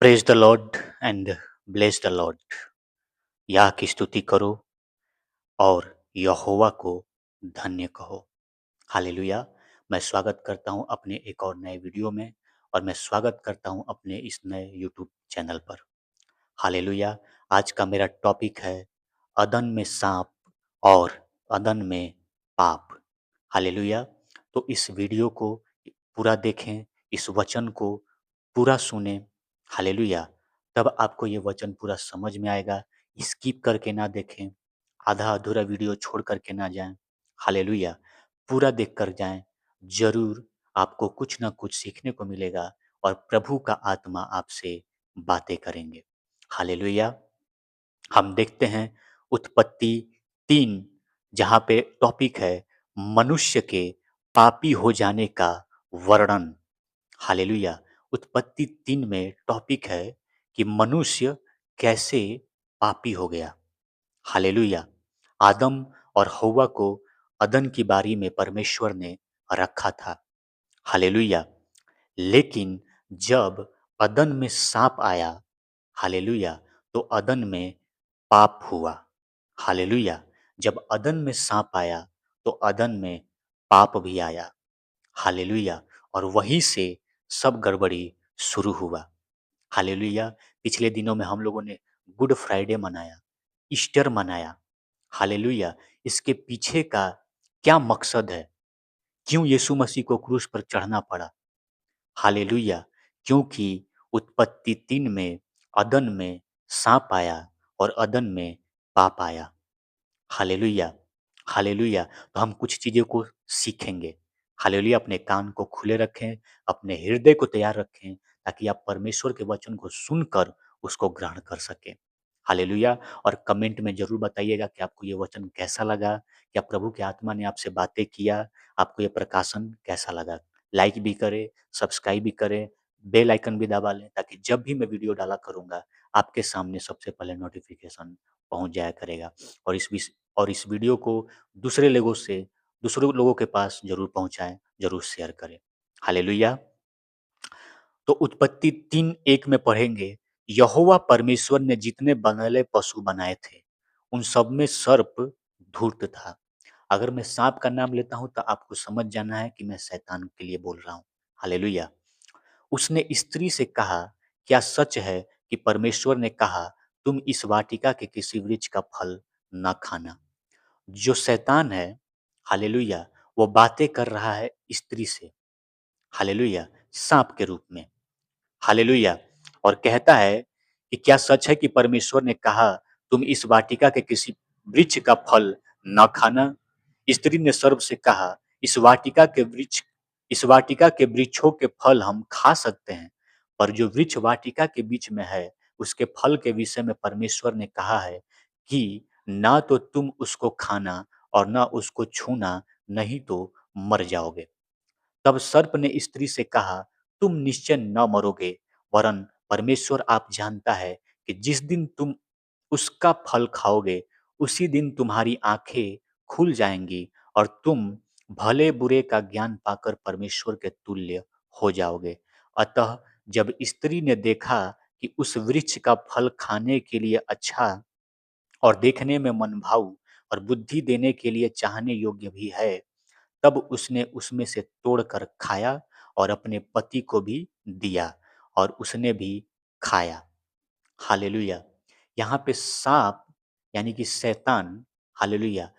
Praise the Lord and bless the Lord. यह की स्तुति करो और यहोवा को धन्य कहो। हालेलुया। मैं स्वागत करता हूं अपने एक और नए वीडियो में और मैं स्वागत करता हूं अपने इस नए यूट्यूब चैनल पर। हालेलुया। आज का मेरा टॉपिक है अदन में सांप और अदन में पाप। हालेलुया। तो इस वीडियो को पूरा देखें, इस वचन को पूरा सुने। हालेलुया। तब आपको ये वचन पूरा समझ में आएगा। स्किप करके ना देखें, आधा अधूरा वीडियो छोड़ करके ना जाएं। हालेलुया। पूरा देख कर जाएं। जरूर आपको कुछ ना कुछ सीखने को मिलेगा और प्रभु का आत्मा आपसे बातें करेंगे। हालेलुया। हम देखते हैं उत्पत्ति 3, जहाँ पे टॉपिक है मनुष्य के पापी हो जाने का वर्णन। हालेलुया। उत्पत्ति 3 में टॉपिक है कि मनुष्य कैसे पापी हो गया। हालेलुया। आदम और हव्वा को अदन की बारी में परमेश्वर ने रखा था। हालेलुया। लेकिन जब अदन में सांप आया, हालेलुया, तो अदन में पाप हुआ। हालेलुया। जब अदन में सांप आया तो अदन में पाप भी आया। हालेलुया। और वहीं से सब गड़बड़ी शुरू हुआ। हालेलुया। पिछले दिनों में हम लोगों ने गुड फ्राइडे मनाया, ईस्टर मनाया। हालेलुया। इसके पीछे का क्या मकसद है? क्यों यीशु मसीह को क्रूस पर चढ़ना पड़ा? हालेलुया। क्योंकि उत्पत्ति 3 में अदन में सांप आया और अदन में पाप आया। हालेलुया। हालेलुया। तो हम कुछ चीज़ों को सीखेंगे। हालेलुया। अपने कान को खुले रखें, अपने हृदय को तैयार रखें, ताकि आप परमेश्वर के वचन को सुनकर उसको ग्रहण कर सकें। हालेलुया। और कमेंट में ज़रूर बताइएगा कि आपको ये वचन कैसा लगा, क्या प्रभु के आत्मा ने आपसे बातें किया, आपको ये प्रकाशन कैसा लगा। लाइक भी करें, सब्सक्राइब भी करें, बेल आइकन भी दबा लें, ताकि जब भी मैं वीडियो डाला करूँगा आपके सामने सबसे पहले नोटिफिकेशन पहुँच जाया करेगा। और इस वीडियो को दूसरे लोगों के पास ज़रूर पहुँचाएँ, ज़रूर शेयर करें। हालेलुया। तो उत्पत्ति 3:1 में पढ़ेंगे, यहोवा परमेश्वर ने जितने बंगले पशु बनाए थे, उन सब में सर्प धूर्त था। अगर मैं सांप का नाम लेता हूँ तो आपको समझ जाना है कि मैं शैतान के लिए बोल रहा हूँ। हालेलुया। उसने स्त्री से कहा, क्या सच है कि परमेश्वर ने कहा, तुम इस वाटिका के किसी वृक्ष का फल न खाना? जो शैतान है, हालेलुया, वो बातें कर रहा है स्त्री से। हालेलुया। सांप के रूप में। हालेलुया। और कहता है कि क्या सच है कि परमेश्वर ने कहा, तुम इस वाटिका के किसी वृक्ष का फल न खाना? स्त्री ने सर्प से कहा, इस वाटिका के वृक्षों के फल हम खा सकते हैं, पर जो वृक्ष वाटिका के बीच में है, उसके फल के विषय में परमेश्वर ने कहा है कि ना तो तुम उसको खाना और ना उसको छूना, नहीं तो मर जाओगे। तब सर्प ने स्त्री से कहा, तुम निश्चय न मरोगे, वरन परमेश्वर आप जानता है कि जिस दिन तुम उसका फल खाओगे, उसी दिन तुम्हारी आंखें खुल जाएंगी और तुम भले बुरे का ज्ञान पाकर परमेश्वर के तुल्य हो जाओगे। अतः जब स्त्री ने देखा कि उस वृक्ष का फल खाने के लिए अच्छा और देखने में मनभाऊ और बुद्धि देने के लिए चाहने योग्य भी है, तब उसने उसमें से तोड़कर खाया और अपने पति को भी दिया और उसने भी खाया। हालेलुया। यहाँ पे सांप यानी कि शैतान, हालेलुया,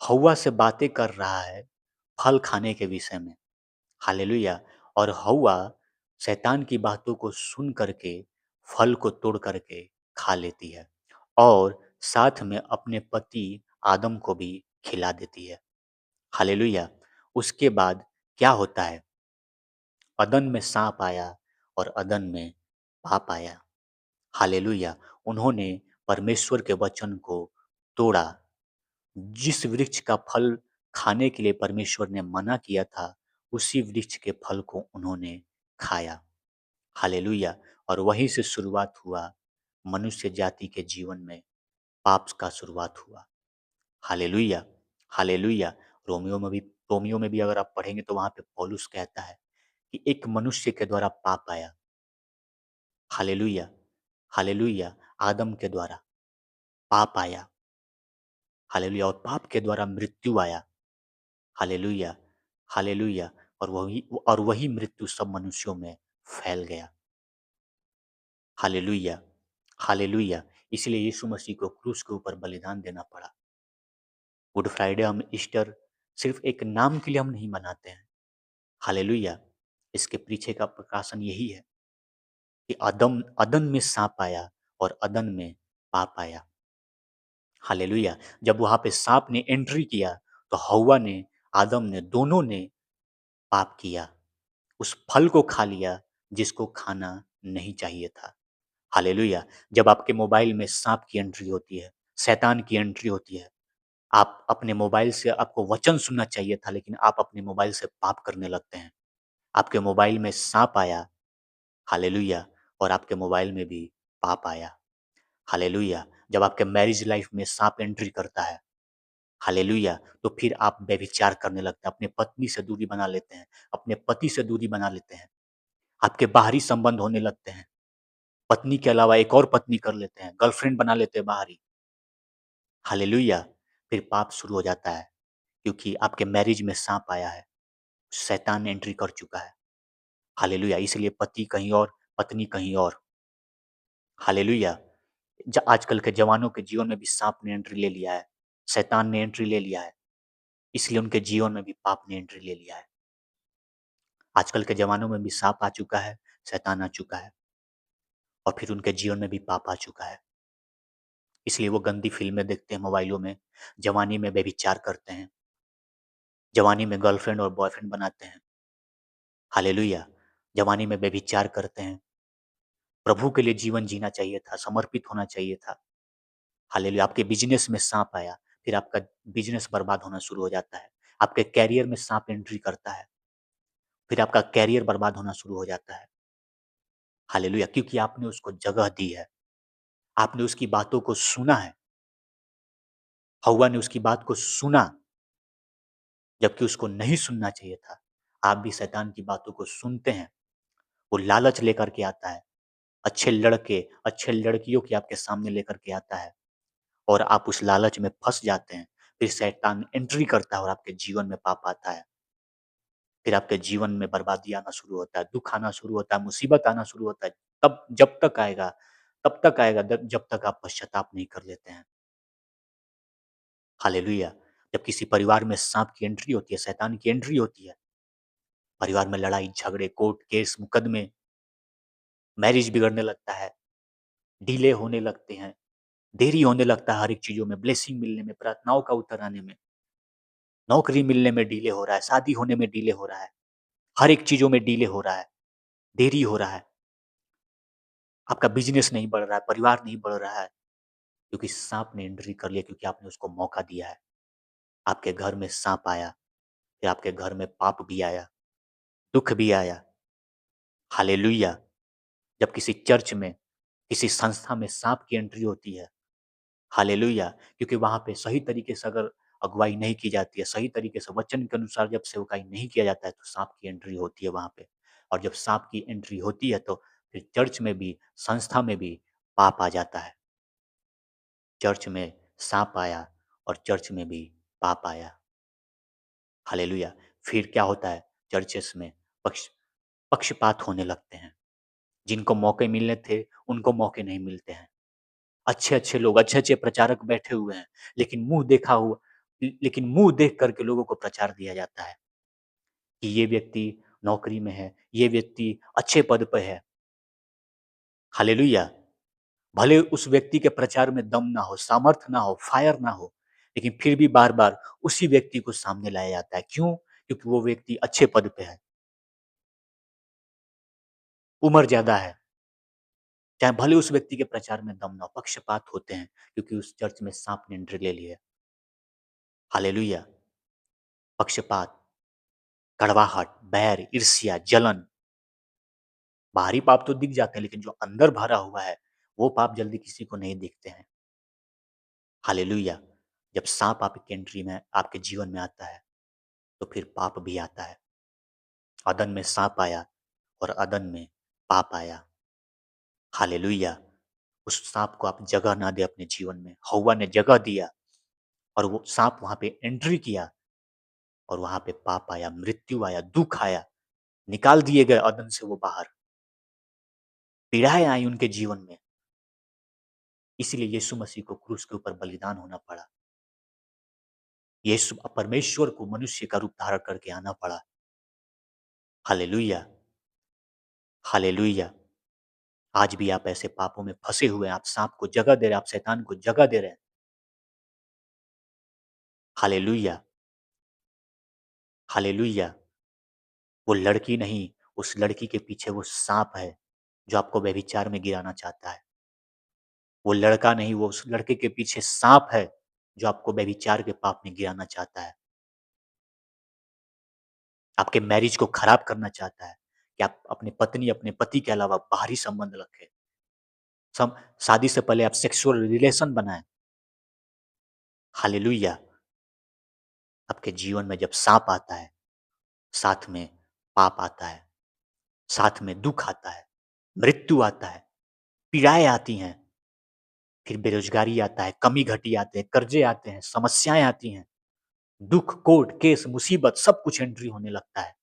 हव्वा से बातें कर रहा है फल खाने के विषय में। हालेलुया। और हव्वा शैतान की बातों को सुन करके फल को तोड़ करके खा लेती है और साथ में अपने पति आदम को भी खिला देती है। हालेलुया। उसके बाद क्या होता है? अदन में सांप आया और अदन में पाप आया। हालेलुया। उन्होंने परमेश्वर के वचन को तोड़ा। जिस वृक्ष का फल खाने के लिए परमेश्वर ने मना किया था, उसी वृक्ष के फल को उन्होंने खाया। हालेलुया। और वहीं से शुरुआत हुआ मनुष्य जाति के जीवन में पाप का शुरुआत हुआ। हालेलुया। हालेलुया। रोमियो में भी अगर आप पढ़ेंगे तो वहां पे पौलुस कहता है कि एक मनुष्य के द्वारा पाप आया। Hallelujah, hallelujah. आदम के द्वारा पाप आया, हालेलुया, और पाप के द्वारा मृत्यु आया, हालेलुया, हालेलुया। और वही मृत्यु सब मनुष्यों में फैल गया, हालेलुया, हालेलुया। इसलिए यीशु मसीह को क्रूस के ऊपर बलिदान देना पड़ा। गुड फ्राइडे, हम ईस्टर सिर्फ एक नाम के लिए हम नहीं मनाते हैं, हालेलुया। इसके पीछे का प्रकाशन यही है कि अदम अदन में सांप आया और अदन में पाप आया, हालेलुया। जब वहां पे सांप ने एंट्री किया तो हव्वा ने, आदम ने, दोनों ने पाप किया, उस फल को खा लिया जिसको खाना नहीं चाहिए था, हालेलुया। जब आपके मोबाइल में सांप की एंट्री होती है, शैतान की एंट्री होती है, आप अपने मोबाइल से, आपको वचन सुनना चाहिए था लेकिन आप अपने मोबाइल से पाप करने लगते हैं। आपके मोबाइल में सांप आया, हालेलुया, और आपके मोबाइल में भी पाप आया, हालेलुया। जब आपके मैरिज लाइफ में सांप एंट्री करता है, हालेलुया, तो फिर आप व्यभिचार करने लगते हैं, अपने पत्नी से दूरी बना लेते हैं, अपने पति से दूरी बना लेते हैं, आपके बाहरी संबंध होने लगते हैं, पत्नी के अलावा एक और पत्नी कर लेते हैं, गर्लफ्रेंड बना लेते हैं बाहरी, हालेलुया। फिर पाप शुरू हो जाता है क्योंकि आपके मैरिज में सांप आया है, शैतान एंट्री कर चुका है, हालेलुया। इसलिए पति कहीं और, पत्नी कहीं और, हालेलुया। आजकल के जवानों के जीवन में भी सांप ने एंट्री ले लिया है, शैतान ने एंट्री ले लिया है, इसलिए उनके जीवन में भी पाप ने एंट्री ले लिया है। आजकल के जवानों में भी सांप आ चुका है, शैतान आ चुका है, और फिर उनके जीवन में भी पाप आ चुका है। इसलिए वो गंदी फ़िल्में देखते हैं मोबाइलों में, जवानी में व्यभिचार करते हैं, जवानी में गर्लफ्रेंड और बॉयफ्रेंड बनाते हैं, हालेलुया। जवानी में व्यभिचार करते हैं। प्रभु के लिए जीवन जीना चाहिए था, समर्पित होना चाहिए था, हालेलुया। आपके बिज़नेस में साँप आया, फिर आपका बिज़नेस बर्बाद होना शुरू हो जाता है। आपके करियर में साँप एंट्री करता है, फिर आपका करियर बर्बाद होना शुरू हो जाता है, हालेलुया। क्योंकि आपने उसको जगह दी है, आपने उसकी बातों को सुना है। हव्वा ने उसकी बात को सुना, जबकि उसको नहीं सुनना चाहिए था। आप भी शैतान की बातों को सुनते हैं, वो लालच लेकर के आता है, अच्छे लड़के, अच्छे लड़कियों की आपके सामने लेकर के आता है, और आप उस लालच में फँस जाते हैं। फिर शैतान एंट्री करता है और आपके जीवन में पाप आता है। फिर आपके जीवन में बर्बादी आना शुरू होता है, दुःख आना शुरू होता है, मुसीबत आना शुरू होता है। तब जब तक आएगा, तब तक आएगा जब तक आप पश्चाताप नहीं कर लेते हैं। हालेलुया! जब किसी परिवार में साँप की एंट्री होती है, शैतान की एंट्री होती है, परिवार में लड़ाई झगड़े, कोर्ट केस, मुकदमे, मैरिज बिगड़ने लगता है, डिले होने लगते हैं, देरी होने लगता है हर एक चीज़ों में, ब्लेसिंग मिलने में, प्रार्थनाओं का उत्तर आने में, नौकरी मिलने में डिले हो रहा है, शादी होने में डिले हो रहा है, हर एक चीज़ों में डिले हो रहा है, देरी हो रहा है। आपका बिज़नेस नहीं बढ़ रहा है, परिवार नहीं बढ़ रहा है, क्योंकि साँप ने एंट्री कर लिया, क्योंकि आपने उसको मौका दिया है। आपके घर में साँप आया, फिर आपके घर में पाप भी आया, दुःख भी आया। हालेलुया! जब किसी चर्च में, किसी संस्था में साँप की एंट्री होती है, हालेलुया! क्योंकि वहाँ पे सही तरीके से अगर अगुवाई नहीं की जाती है, सही तरीके से वचन के अनुसार जब सेवकाई नहीं किया जाता है, तो साँप की एंट्री होती है वहाँ पे। और जब साँप की एंट्री होती है, तो फिर चर्च में भी, संस्था में भी पाप आ जाता है। चर्च में साँप आया और चर्च में भी पाप आया। हालेलुया! फिर क्या होता है, चर्चेस में पक्ष पक्षपात होने लगते हैं। जिनको मौके मिलने थे, उनको मौके नहीं मिलते हैं। अच्छे-अच्छे लोग, अच्छे-अच्छे प्रचारक बैठे हुए हैं, लेकिन मुँह देख कर के लोगों को प्रचार दिया जाता है कि ये व्यक्ति नौकरी में है, ये व्यक्ति अच्छे पद पे है। हालेलुया! भले उस व्यक्ति के प्रचार में दम ना हो, सामर्थ्य ना हो, फायर ना हो, लेकिन फिर भी बार-बार उसी व्यक्ति को सामने लाया जाता है। क्यों? क्योंकि वो व्यक्ति अच्छे पद पे है, उम्र ज़्यादा है, चाहे भले उस व्यक्ति के प्रचार में दम ना हो, पक्षपात होते हैं क्योंकि उस चर्च में साँप ने एंट्री ले ली है। हालेलुया! पक्षपात, कड़वाहट, बैर, ईर्ष्या, जलन, बाहरी पाप तो दिख जाते हैं लेकिन जो अंदर भरा हुआ है, वो पाप जल्दी किसी को नहीं दिखते हैं। हालेलुया! जब साँप आपकी एंट्री में, आपके जीवन में आता है, तो फिर पाप भी आता है। अदन में साँप आया और अदन में पाप आया। हालेलुया! उस साँप को आप जगह ना दें अपने जीवन में। हव्वा ने जगह दिया और वो साँप वहाँ पे एंट्री किया और वहाँ पे पाप आया, मृत्यु आया, दुःख आया, निकाल दिए गए अदन से वो बाहर। पीड़ाएँ आई उनके जीवन में, इसीलिए यीशु मसीह को क्रूस के ऊपर बलिदान होना पड़ा। यीशु परमेश्वर को मनुष्य का रूप धारण करके आना पड़ा। हालेलुया! हालेलुया! आज भी आप ऐसे पापों में फँसे हुए हैं, आप साँप को जगह दे रहे हैं, आप शैतान को जगह दे रहे हैं। हालेलुया! हालेलुया! वो लड़की नहीं, उस लड़की के पीछे वो साँप है, जो आपको व्यभिचार में गिराना चाहता है। वो लड़का नहीं, वो उस लड़के के पीछे साँप है, जो आपको व्यभिचार के पाप में गिराना चाहता है। आपके मैरिज को खराब करना चाहता है, कि आप अपनी पत्नी, अपने पति के अलावा बाहरी संबंध रखें। सम शादी से पहले आप सेक्सुअल रिलेशन बनाएँ। हालेलुया! आपके जीवन में जब साँप आता है, साथ में पाप आता है, साथ में दुःख आता है, मृत्यु आता है, पीड़ाएँ आती हैं, फिर बेरोज़गारी आता है, कमी-घटी आते हैं, कर्ज़े आते हैं, समस्याएँ आती हैं, दुःख, कोर्ट, केस, मुसीबत सब कुछ एंट्री होने लगता है,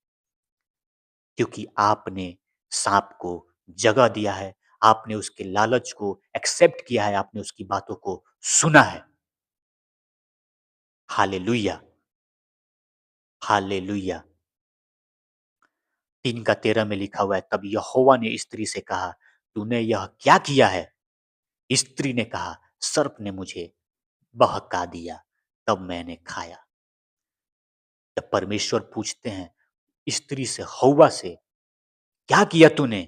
क्योंकि आपने साँप को जगह दिया है, आपने उसके लालच को एक्सेप्ट किया है, आपने उसकी बातों को सुना है। हालेलुया! हालेलुया! 3 का 13 में लिखा हुआ है, तब यहोवा ने स्त्री से कहा, तूने यह क्या किया है? स्त्री ने कहा, सर्प ने मुझे बहका दिया, तब मैंने खाया। जब परमेश्वर पूछते हैं स्त्री से, हव्वा से, क्या किया तूने?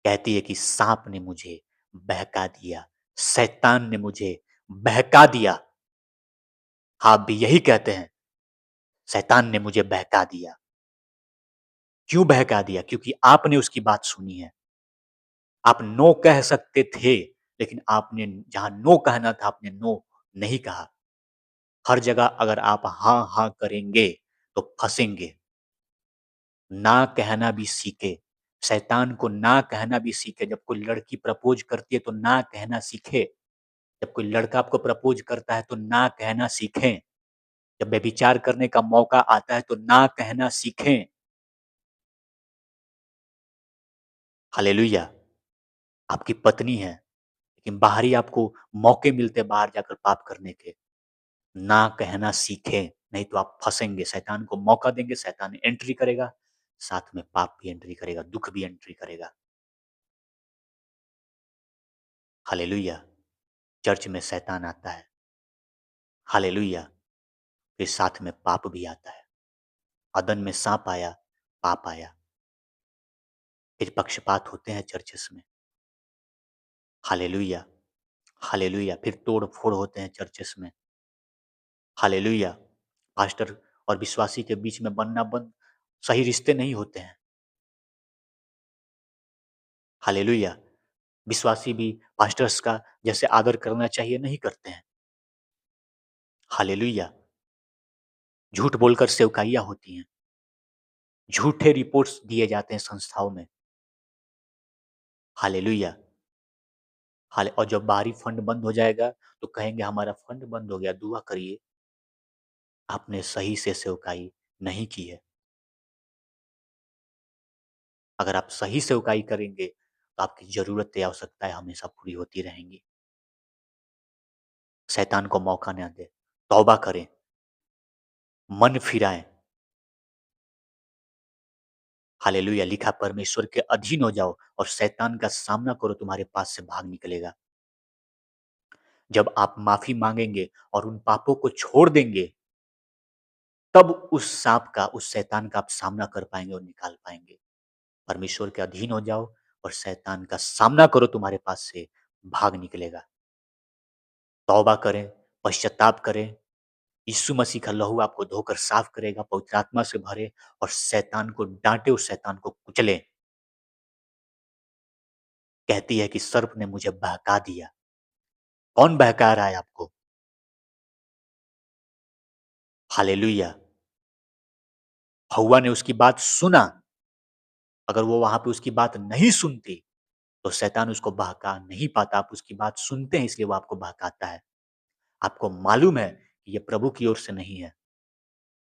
कहती है कि सांप ने मुझे बहका दिया, शैतान ने मुझे बहका दिया। आप भी यही कहते हैं, शैतान ने मुझे बहका दिया। क्यों बहका दिया? क्योंकि आपने उसकी बात सुनी है। आप नो कह सकते थे, लेकिन आपने जहाँ नो कहना था, आपने नो नहीं कहा। हर जगह अगर आप हाँ, हाँ करेंगे, तो फँसेंगे। ना कहना भी सीखे। शैतान को ना कहना भी सीखे। जब कोई लड़की प्रपोज़ करती है, तो ना कहना सीखे। जब कोई लड़का आपको प्रपोज़ करता है, तो ना कहना सीखें। जब व्यभिचार करने का मौका आता है, तो ना कहना सीखें। हालेलुया! आपकी पत्नी है, लेकिन बाहरी आपको मौके मिलते हैं बाहर जाकर पाप करने के। ना कहना सीखें, नहीं तो आप फँसेंगे। शैतान को मौका देंगे, शैतान एंट्री करेगा, साथ में पाप भी एंट्री करेगा, दुःख भी एंट्री करेगा। हालेलुया! चर्च में शैतान आता है। हालेलुया! फिर साथ में पाप भी आता है। अदन में साँप आया, पाप आया। फिर पक्षपात होते हैं चर्चेस में। हालेलुया! हालेलुया! फिर तोड़-फोड़ होते हैं चर्चेस में। हालेलुया! पास्टर और विश्वासी के बीच में बनना बंद सही रिश्ते नहीं होते हैं। हालेलुया! विश्वासी भी पास्टर्स का जैसे आदर करना चाहिए, नहीं करते हैं। हालेलुया! झूठ बोलकर सेवकाइयाँ होती हैं। झूठे रिपोर्ट्स दिए जाते हैं संस्थाओं में। हालेलुया! हाले और जब बाहरी फंड बंद हो जाएगा, तो कहेंगे हमारा फंड बंद हो गया, दुआ करिए। आपने सही से सेवकाई नहीं की है। अगर आप सही सेवकाई करेंगे, तो आपकी ज़रूरतें, आवश्यकताएँ हमेशा पूरी होती रहेंगी। शैतान को मौका ना दें, तौबा करें, मन फिराएँ। हालेलुया! लिखा परमेश्वर के अधीन हो जाओ और शैतान का सामना करो, तुम्हारे पास से भाग निकलेगा। जब आप माफ़ी माँगेंगे और उन पापों को छोड़ देंगे, तब उस साँप का, उस शैतान का आप सामना कर पाएँगे और निकाल पाएँगे। परमेश्वर के अधीन हो जाओ और शैतान का सामना करो, तुम्हारे पास से भाग निकलेगा। तौबा करें, पश्चाताप करें, यीशु मसीह का लहू आपको धोकर साफ करेगा, पवित्र आत्मा से भरे और शैतान को डाँटे, उस शैतान को कुचलें। कहती है कि सर्प ने मुझे बहका दिया। कौन बहका रहा है आपको? हालेलुया! हव्वा ने उसकी बात सुना, अगर वो वहाँ पे उसकी बात नहीं सुनती, तो शैतान उसको बहका नहीं पाता, आप उसकी बात सुनते हैं इसलिए वो आपको बहकाता है। आपको मालूम है कि ये प्रभु की ओर से नहीं है।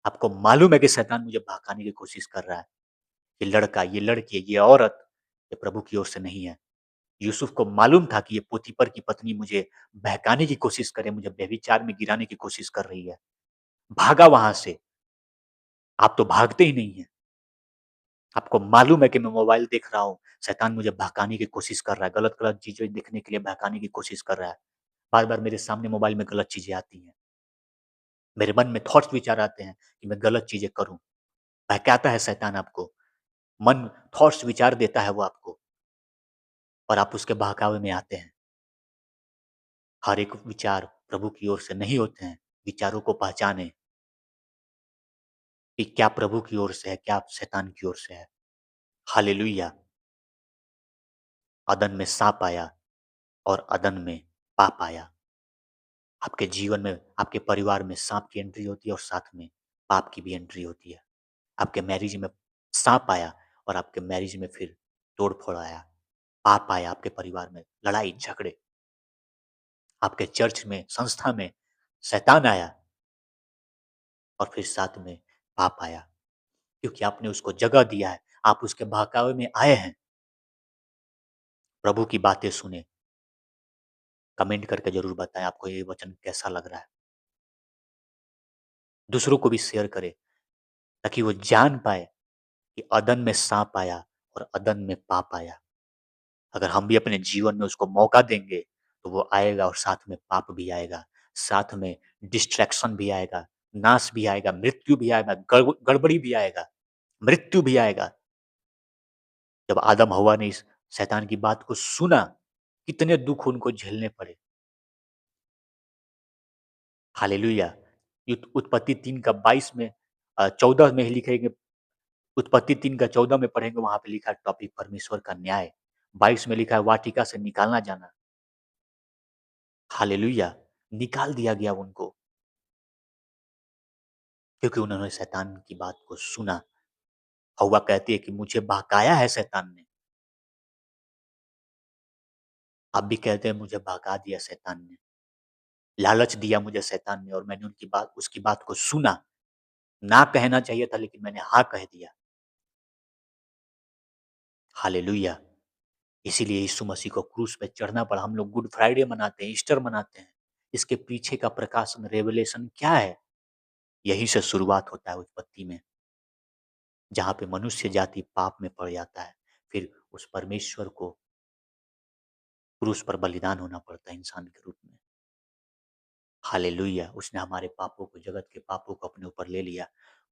आपको मालूम है कि शैतान मुझे बहकाने की कोशिश कर रहा है। ये लड़का, ये लड़की, ये औरत, ये प्रभु की ओर से नहीं है। यूसुफ को मालूम था कि ये पोतीपर की पत्नी मुझे बहकाने की कोशिश करे, मुझे व्यभिचार में गिराने की कोशिश कर रही है। भागा वहाँ से। आप तो भागते ही नहीं हैं। आपको मालूम है कि मैं मोबाइल देख रहा हूँ, शैतान मुझे बहकाने की कोशिश कर रहा है, गलत-गलत चीज़ें देखने के लिए बहकाने की कोशिश कर रहा है। बार-बार मेरे सामने मोबाइल में गलत चीज़ें आती हैं। मेरे मन में थॉट्स विचार आते हैं कि मैं गलत चीज़ें करूँ। बहकाता है शैतान आपको। मन थॉट्स विचार देता है वो आपको और आप उसके बहकावे में आते हैं। हर एक विचार प्रभु की ओर से नहीं होते हैं। विचारों को पहचानें कि क्या प्रभु की ओर से है, क्या शैतान की ओर से है। हालेलुया! अदन में साँप आया और अदन में पाप आया। आपके जीवन में, आपके परिवार में साँप की एंट्री होती है और साथ में पाप की भी एंट्री होती है। आपके मैरिज में साँप आया और आपके मैरिज में फिर तोड़-फोड़ आया। पाप आया आपके परिवार में, लड़ाई-झगड़े। आपके चर्च में, संस्था में शैतान आया और फिर साथ में पाप आया, क्योंकि आपने उसको जगह दिया है, आप उसके बहकावे में आए हैं। प्रभु की बातें सुनें, कमेंट करके ज़रूर बताएँ आपको ये वचन कैसा लग रहा है। दूसरों को भी शेयर करें, ताकि वो जान पाए कि अदन में साँप आया और अदन में पाप आया। अगर हम भी अपने जीवन में उसको मौका देंगे, तो वो आएगा और साथ में पाप भी आएगा, साथ में डिस्ट्रैक्शन भी आएगा, नाश भी आएगा, मृत्यु भी आएगा, गड़बड़ी भी आएगा, मृत्यु भी आएगा। जब आदम-हव्वा ने इस शैतान की बात को सुना, कितने दुःख उनको झेलने पड़े। हालेलुया! उत्पत्ति 3 का 22 में 14 में ही लिखेंगे, उत्पत्ति 3 का 14 में पढ़ेंगे, वहाँ पे लिखा है टॉपिक परमेश्वर का न्याय। 22 में लिखा है वाटिका से निकालना जाना। हालेलुया! निकाल दिया गया उनको, क्योंकि उन्होंने शैतान की बात को सुना। हव्वा कहती है कि मुझे बहकाया है शैतान ने। आप भी कहते हैं मुझे बहका दिया शैतान ने। लालच दिया मुझे शैतान ने और मैंने उसकी बात को सुना। ना कहना चाहिए था लेकिन मैंने हाँ कह दिया। हालेलुया! इसीलिए यीशु मसीह को क्रूस पे चढ़ना पड़ा। हम लोग गुड फ्राइडे मनाते हैं, ईस्टर मनाते हैं। इसके पीछे का प्रकाशन, रेवलेशन क्या है? यहीं से शुरुआत होता है उत्पत्ति में, जहाँ पे मनुष्य जाति पाप में पड़ जाता है। फिर उस परमेश्वर को क्रूस पर बलिदान होना पड़ता है इंसान के रूप में। हालेलुया! उसने हमारे पापों को, जगत के पापों को अपने ऊपर ले लिया।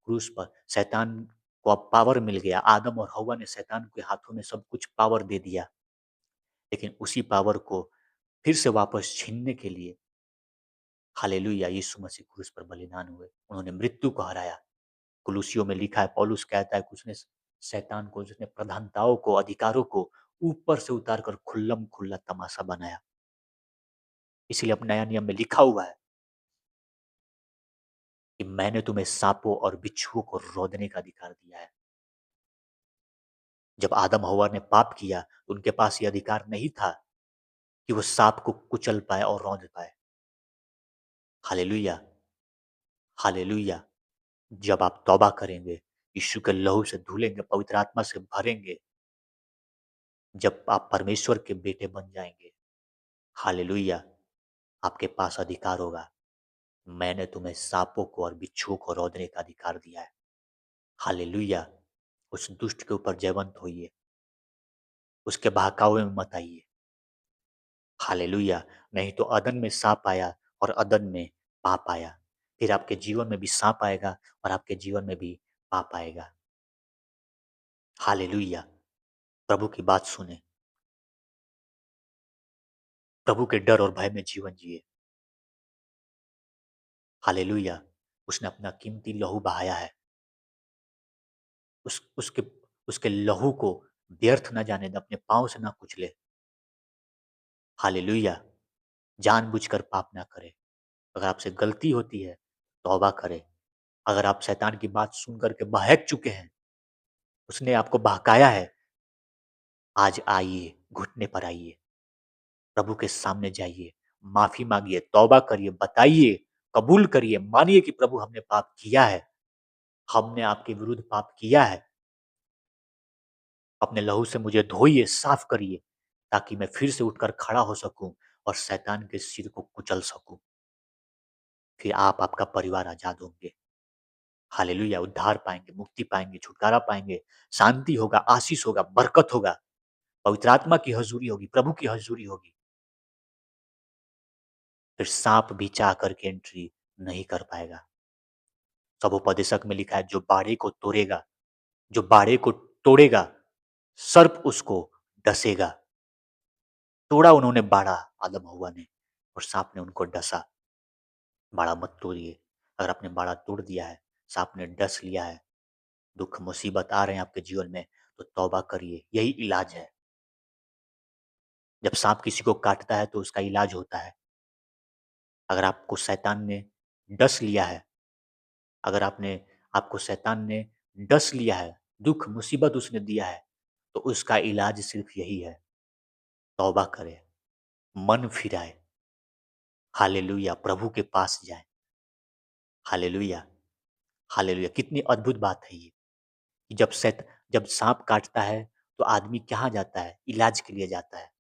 क्रूस पर शैतान को अब पावर मिल गया। आदम और हव्वा ने शैतान के हाथों में सब कुछ पावर दे दिया। लेकिन उसी पावर को फिर से वापस छीनने के लिए हालेलुया! यीशु मसीह क्रूस पर बलिदान हुए। उन्होंने मृत्यु को हराया। कुलुस्सियों में लिखा है, पौलुस कहता है कि उसने शैतान को, उसने प्रधानताओं को, अधिकारों को ऊपर से उतार कर खुल्लम-खुल्ला तमाशा बनाया। इसीलिए अब नया नियम में लिखा हुआ है कि मैंने तुम्हें साँपों और बिच्छुओं को रौंदने का अधिकार दिया है। जब आदम-हव्वा ने पाप किया, तो उनके पास ये अधिकार नहीं था कि वो साँप को कुचल पाएँ और रौंद पाएँ। हालेलुया! हालेलुया! जब आप तौबा करेंगे, यीशु के लहू से धुलेंगे, पवित्र आत्मा से भरेंगे, जब आप परमेश्वर के बेटे बन जाएँगे, हालेलुया! आपके पास अधिकार होगा। मैंने तुम्हें साँपों को और बिच्छुओं को रौंदने का अधिकार दिया है। हालेलुया! उस दुष्ट के ऊपर जयवंत होइए, उसके बहकावे में मत आइए। हालेलुया! नहीं तो अदन में साँप आया और अदन में पाप आया। फिर आपके जीवन में भी साँप आएगा और आपके जीवन में भी पाप आएगा। हालेलुया! प्रभु की बात सुनें, प्रभु के डर और भय में जीवन जिए। हालेलुया! उसने अपना कीमती लहू बहाया है। उसके उसके लहू को व्यर्थ ना जाने दें, अपने पाँव से ना कुचले। हालेलुया! जानबूझकर पाप ना करें। अगर आपसे गलती होती है, तौबा करें। अगर आप शैतान की बात सुन कर के बहक चुके हैं, उसने आपको बहकाया है, आज आइए, घुटने पर आइए, प्रभु के सामने जाइए, माफ़ी माँगिए, तौबा करिए, बताइए, कबूल करिए, मानिए कि प्रभु हमने पाप किया है, हमने आपके विरुद्ध पाप किया है। अपने लहू से मुझे धोइए, साफ करिए, ताकि मैं फिर से उठकर खड़ा हो सकूँ और शैतान के सिर को कुचल सकूँ। फिर आप, आपका परिवार आज़ाद होंगे। हालेलुया! उद्धार पाएँगे, मुक्ति पाएँगे, छुटकारा पाएँगे, शांति होगा, आशीष होगा, बरकत होगा, पवित्र आत्मा की हज़ूरी होगी, प्रभु की हज़ूरी होगी। फिर साँप भी चाह करके एंट्री नहीं कर पाएगा। सबोपदेशक में लिखा है, जो बाड़े को तोड़ेगा, सर्प उसको डसेगा। तोड़ा उन्होंने बाड़ा, आदम हव्वा ने, और साँप ने उनको डसा। बाड़ा मत तोड़िए। अगर आपने बाड़ा तोड़ दिया है, साँप ने डस लिया है, दुःख मुसीबत आ रहे हैं आपके जीवन में, तो तौबा करिए, यही इलाज है। जब साँप किसी को काटता है तो उसका इलाज होता है। अगर आपको शैतान ने डस लिया है, अगर आपको शैतान ने डस लिया है, दुःख मुसीबत उसने दिया है, तो उसका इलाज सिर्फ़ यही है, तौबा करें, मन फिराएँ, हालेलुया! प्रभु के पास जाएँ, हालेलुया! हालेलुया! कितनी अद्भुत बात है ये, कि जब साँप काटता है, तो आदमी कहाँ जाता है? इलाज के लिए जाता है,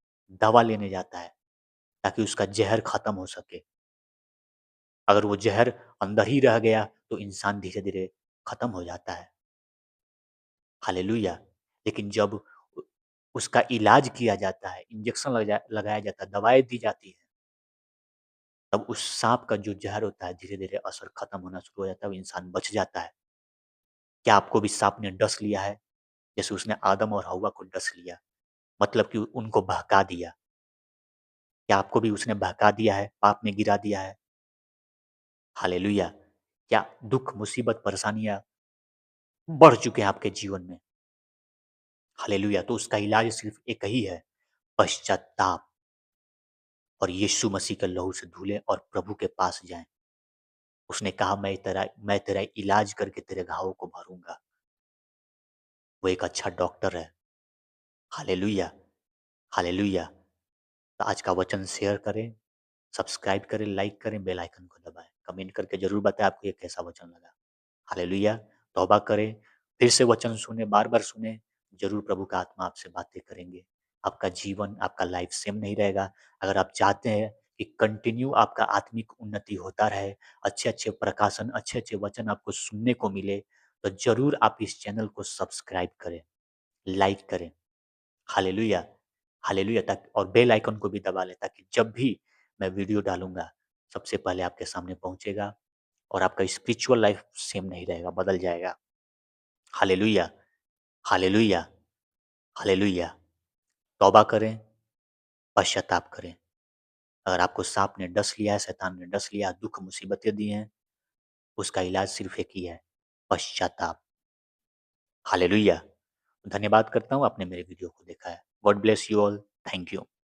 दवा लेने जाता है, ताकि उसका ज़हर खत्म हो सके। अगर वो ज़हर अंदर ही रह गया, तो इंसान धीरे-धीरे खत्म हो जाता है। हालेलुया! लेकिन जब उ उसका इलाज किया जाता है, इंजेक्शन लगाया जाता है, दवाएँ दी जाती हैं, तब उस साँप का जो ज़हर होता है, धीरे-धीरे असर खत्म होना शुरू हो जाता है, वो इंसान बच जाता है। क्या आपको भी साँप ने डस लिया है? जैसे उसने आदम और हव्वा को डस लिया, मतलब कि उनको बहका दिया। क्या आपको भी उसने बहका दिया है, पाप में गिरा दिया है? हालेलुया! क्या दुःख, मुसीबत, परेशानियाँ बढ़ चुके हैं आपके जीवन में? हालेलुया! तो उसका इलाज सिर्फ़ एक ही है, पश्चाताप, और यीशु मसीह के लहू से धुले और प्रभु के पास जाएँ। उसने कहा, मैं तेरा इलाज करके तेरे घावों को भरूँगा। वो एक अच्छा डॉक्टर है। हालेलुया! हालेलुया! तो आज का वचन शेयर करें, सब्सक्राइब करें, लाइक करें, बेल आइकन को दबाएँ। कमेंट करके ज़रूर बताएँ आपको ये कैसा वचन लगा। हालेलुया! तौबा करें, फिर से वचन सुनें, बार-बार सुनें, ज़रूर प्रभु का आत्मा आपसे बातें करेंगे। आपका जीवन, आपका लाइफ सेम नहीं रहेगा। अगर आप चाहते हैं कि कंटिन्यू आपका आत्मिक उन्नति होता रहे, अच्छे-अच्छे प्रकाशन, अच्छे-अच्छे वचन आपको सुनने को मिले, तो ज़रूर आप इस चैनल को सब्सक्राइब करें, लाइक करें। हालेलुया! हालेलुया! और बेल आइकन को भी दबा लें, ताकि जब भी मैं वीडियो डालूँगा, सबसे पहले आपके सामने पहुँचेगा और आपका स्पिरिचुअल लाइफ सेम नहीं रहेगा, बदल जाएगा। हालेलुया! हालेलुया! हालेलुया! तौबा करें, पश्चाताप करें। अगर आपको साँप ने डस लिया है, शैतान ने डस लिया है, दुःख मुसीबतें दी हैं, उसका इलाज सिर्फ़ एक ही है, पश्चाताप। हालेलुया! धन्यवाद करता हूँ आपने मेरे वीडियो को देखा है। God bless you all. Thank you.